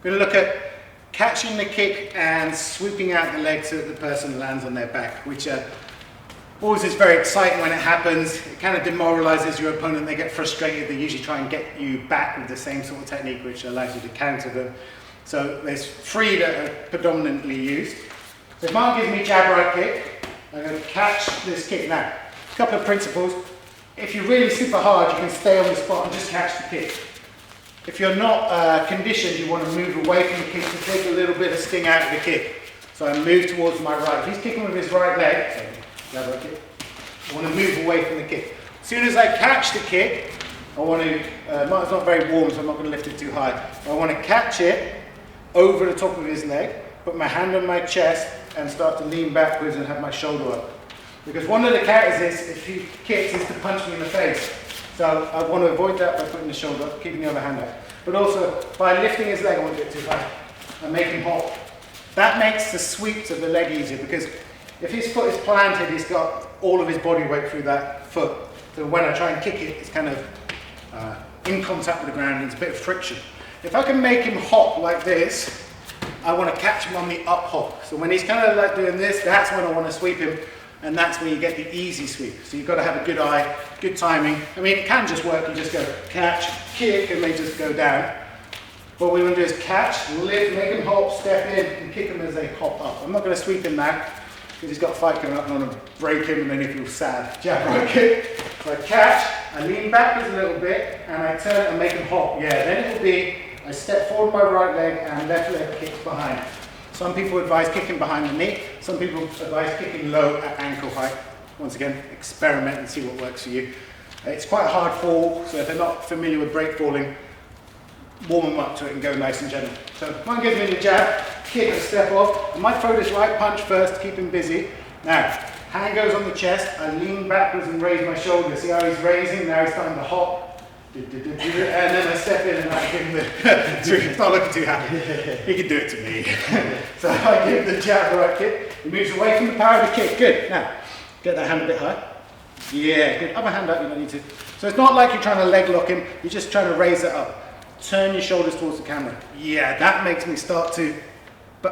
We're going to look at catching the kick and sweeping out the leg so that the person lands on their back, which always is very exciting when it happens. It kind of demoralizes your opponent. They get frustrated. They usually try and get you back with the same sort of technique, which allows you to counter them. So there's three that are predominantly used. So if Mark gives me jab right kick, I'm going to catch this kick. Now, a couple of principles. If you're really super hard, you can stay on the spot and just catch the kick. If you're not conditioned, you want to move away from the kick to take a little bit of sting out of the kick. So I move towards my right. If he's kicking with his right leg, so jab right kick, I want to move away from the kick. As soon as I catch the kick, I want to, mine's not very warm, so I'm not going to lift it too high. I want to catch it over the top of his leg, put my hand on my chest, and start to lean backwards and have my shoulder up. Because one of the counters is, if he kicks, is to punch me in the face. So I want to avoid that by putting the shoulder up, keeping the other hand out. But also, by lifting his leg, I won't do it too high, and make him hop. That makes the sweeps of the leg easier, because if his foot is planted, he's got all of his body weight through that foot. So when I try and kick it, it's kind of in contact with the ground, and it's a bit of friction. If I can make him hop like this, I want to catch him on the up hop. So when he's kind of like doing this, that's when I want to sweep him. And that's where you get the easy sweep. So you've got to have a good eye, good timing. I mean, it can just work. You just go catch, kick, and they just go down. What we want to do is catch, lift, make them hop, step in, and kick them as they hop up. I'm not going to sweep him now, because he's got a fight coming up, and I want to break him, and then he feels sad. Jab, right kick. So I catch, I lean backwards a little bit, and I turn and make him hop. Yeah, then it will be, I step forward my right leg, and left leg kicks behind. Some people advise kicking behind the knee. Some people advise kicking low at ankle height. Once again, experiment and see what works for you. It's quite a hard fall, so if they're not familiar with break falling, warm them up to it and go nice and gentle. So one gives me the jab, kick and step off. I might throw this right punch first to keep him busy. Now, hand goes on the chest, I lean backwards and raise my shoulder. See how he's raising, now he's starting to hop. And then I step in and I give him the, he's not looking too happy, he can do it to me. So I give the jab right kick, he moves away from the power of the kick, good. Now, get that hand a bit high. Yeah, good, other hand up, you don't need to. So it's not like you're trying to leg lock him, you're just trying to raise it up. Turn your shoulders towards the camera. Yeah, that makes me start to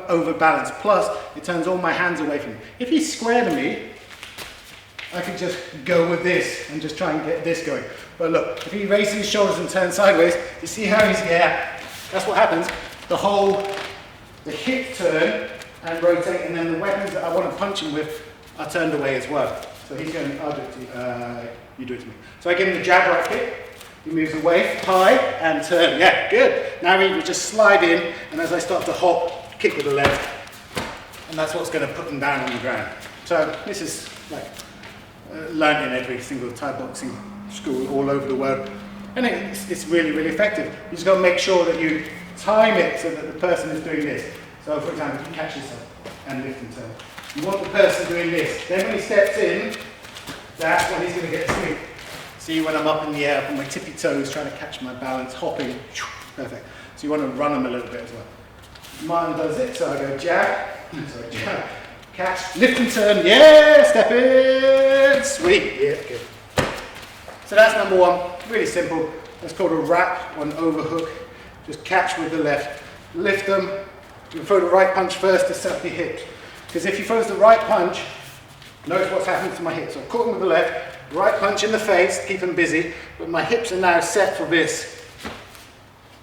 overbalance. Plus, it turns all my hands away from him. If he's square to me, I could just go with this and just try and get this going. But look, if he raises his shoulders and turns sideways, you see how he's, yeah, that's what happens. The hip turn and rotate, and then the weapons that I want to punch him with are turned away as well. So he's going, I'll do it to you, you do it to me. So I give him the jab right kick, he moves away, high, and turn, yeah, good. Now he just slide in, and as I start to hop, kick with the left, and that's what's going to put them down on the ground. So this is like, learned in every single Thai boxing school all over the world, and it's really, really effective. You just got to make sure that you time it so that the person is doing this. So for example, if you catch yourself and lift and turn, you want the person doing this. Then when he steps in, that's when he's going to get a sweep. See, when I'm up in the air, up on my tippy toes, trying to catch my balance, hopping, perfect. So you want to run them a little bit as well. Martin does it, so I go jab, sorry, jab, catch, lift and turn, yeah, step in, sweep, yeah, good. So that's number one, really simple. That's called a wrap or an overhook. Just catch with the left, lift them. You throw the right punch first to set up your hips. Because if he throws the right punch, notice what's happening to my hips. So I've caught him with the left, right punch in the face to keep him busy, but my hips are now set for this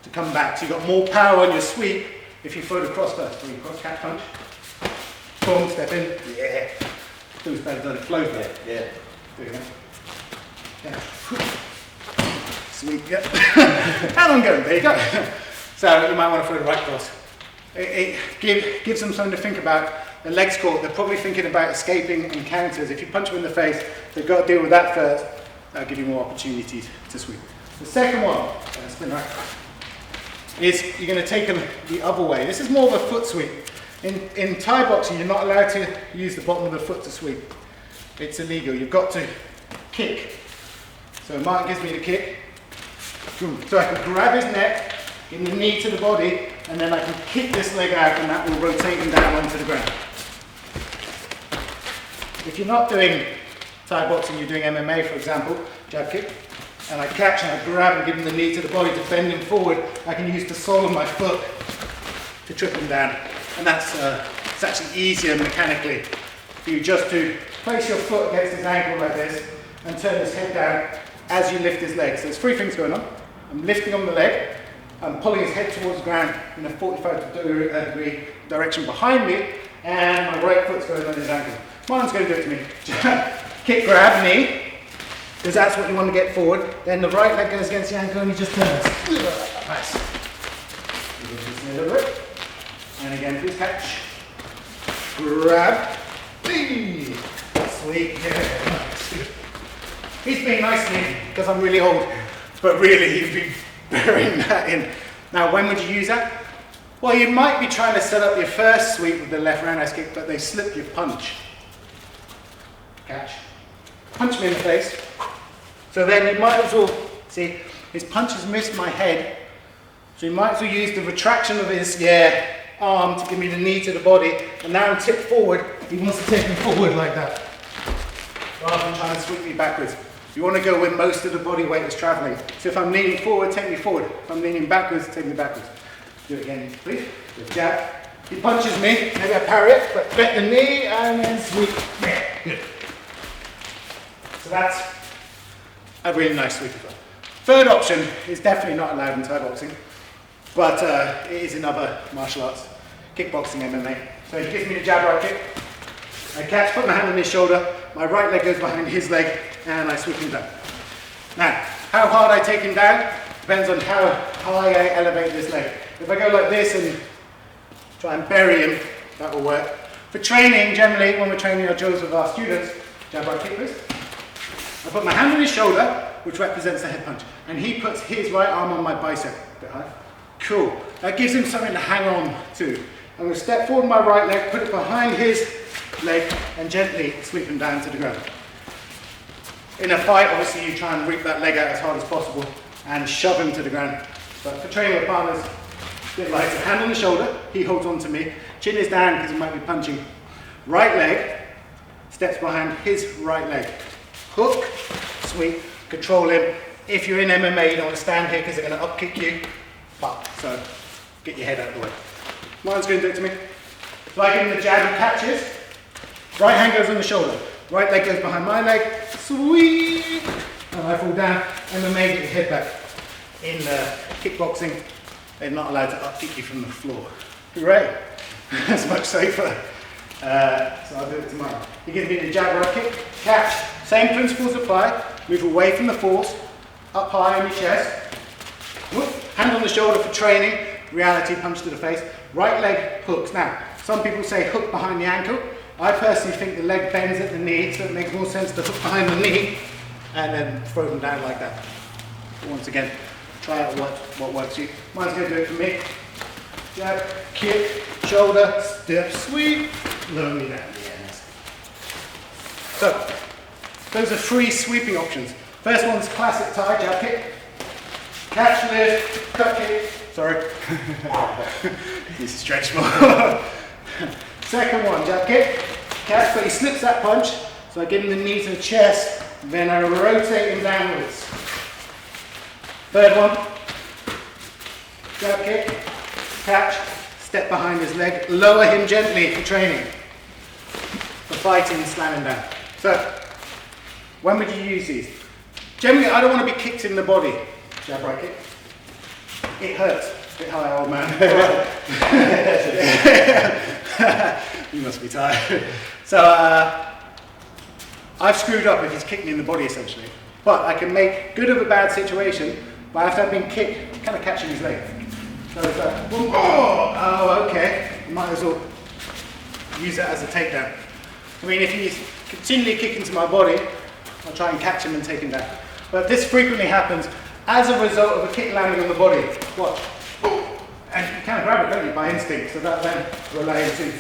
to come back. So you've got more power on your sweep if you throw the cross first. So you cross, catch punch, boom, step in, yeah. Who's better done it? Flows there, yeah. There you go. Yeah. Sweet, yeah. And I'm going, there you go. So you might want to throw the right cross. It gives them something to think about. The legs caught, they're probably thinking about escaping and counters. If you punch them in the face, they've got to deal with that first. That'll give you more opportunities to sweep. The second one, spin right, is you're going to take them the other way. This is more of a foot sweep. In Thai boxing, you're not allowed to use the bottom of the foot to sweep. It's illegal. You've got to kick. So Mark gives me the kick. So I can grab his neck, give the knee to the body, and then I can kick this leg out, and that will rotate him down onto the ground. If you're not doing Thai boxing, you're doing MMA, for example, jab kick, and I catch and I grab and give him the knee to the body to bend him forward, I can use the sole of my foot to trip him down. And that's it's actually easier mechanically for you just to place your foot against his ankle like this and turn his head down as you lift his leg. So there's three things going on. I'm lifting on the leg, I'm pulling his head towards the ground in a 45 degree direction behind me, and my right foot's going on his ankle. Mine's going to do it to me. Kick, grab, knee, because that's what you want to get forward. Then the right leg goes against the ankle and he just turns. Nice. A little bit. And again, please catch. Grab. Sweet. Yeah, nice. He's being nice to me because I'm really old, but really he's been burying that in. Now, when would you use that? Well, you might be trying to set up your first sweep with the left roundhouse kick, but they slip your punch. Catch. Punch me in the face. So then you might as well, see, his punch has missed my head, so you might as well use the retraction of his arm to give me the knee to the body, and now I'm tipped forward, he wants to take me forward like that, rather than trying to sweep me backwards. You want to go where most of the body weight is traveling. So if I'm leaning forward, take me forward. If I'm leaning backwards, take me backwards. Do it again, please. Good jab. He punches me, maybe I parry it, but bend the knee and then sweep. Good. So that's a really nice sweep as well. Third option is definitely not allowed in Thai boxing, but it is in other martial arts, kickboxing, MMA. So he gives me the jab right kick. I catch, put my hand on his shoulder, my right leg goes behind his leg, and I sweep him down. Now, how hard I take him down depends on how high I elevate this leg. If I go like this and try and bury him, that will work. For training, generally, when we're training our drills with our students, jab right kick please. I put my hand on his shoulder, which represents the head punch, and he puts his right arm on my bicep. A bit high. Cool. That gives him something to hang on to. I'm going to step forward my right leg, put it behind his leg, and gently sweep him down to the ground. In a fight, obviously, you try and rip that leg out as hard as possible and shove him to the ground. But for training with partners, a bit lighter. Hand on the shoulder, he holds on to me. Chin is down because he might be punching. Right leg steps behind his right leg. Hook, sweep, control him. If you're in MMA, you don't want to stand here because they're going to up kick you. But, so get your head out of the way. Mine's going to do it to me. So I give him the jab, he catches. Right hand goes on the shoulder. Right leg goes behind my leg. Sweep. And I fall down. MMA, get your head back. In kickboxing, they're not allowed to up kick you from the floor. Hooray. That's much safer. So I'll do it tomorrow. He gives me the jab, right kick, catch. Same principles apply. Move away from the force. Up high on your chest. Whoop. Hand on the shoulder for training. Reality, punch to the face. Right leg hooks. Now, some people say hook behind the ankle. I personally think the leg bends at the knee, so it makes more sense to hook behind the knee and then throw them down like that. But once again, try out what works for you. Mine's going to do it for me. Jab, kick, shoulder, step, sweep, lower me down. Yes. So, those are three sweeping options. First one's classic Thai, jab kick. Catch, lift, cut kick. Sorry. Need to stretch more. Second one, jab kick. Catch, but he slips that punch. So I give him the knee to the chest, then I rotate him downwards. Third one, jab kick, catch, step behind his leg, lower him gently for training. For fighting, slamming down. So, when would you use these? Generally, I don't want to be kicked in the body. Jab right kick. It hurts. A bit high, old man. You must be tired. So, I've screwed up if he's kicked me in the body, essentially. But I can make good of a bad situation by after I've been kicked, kind of catching his leg. So it's like, boom, oh, okay. You might as well use that as a takedown. I mean, if he's continually kicking to my body, I'll try and catch him and take him down. But this frequently happens as a result of a kick landing on the body. Watch. And you kind of grab it, don't you, by instinct. So that then will allow you to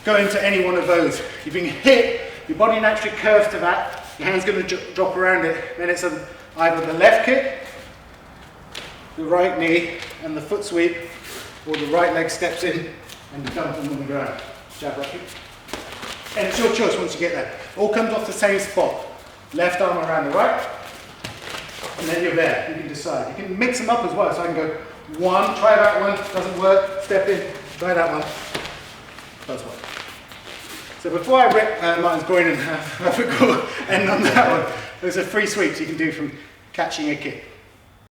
go into any one of those. You're being hit, your body naturally curves to that, your hand's going to drop around it, then it's either the left kick, the right knee, and the foot sweep, or the right leg steps in and you dump them on the ground. Jab, right kick. And it's your choice once you get there. All comes off the same spot. Left arm around the right, and then you're there. You can decide. You can mix them up as well, so I can go One, try that one, doesn't work, step in, try that one, does work. So before I rip Martin's groin in half, I forgot end on that one. There's a free sweeps you can do from catching a kick.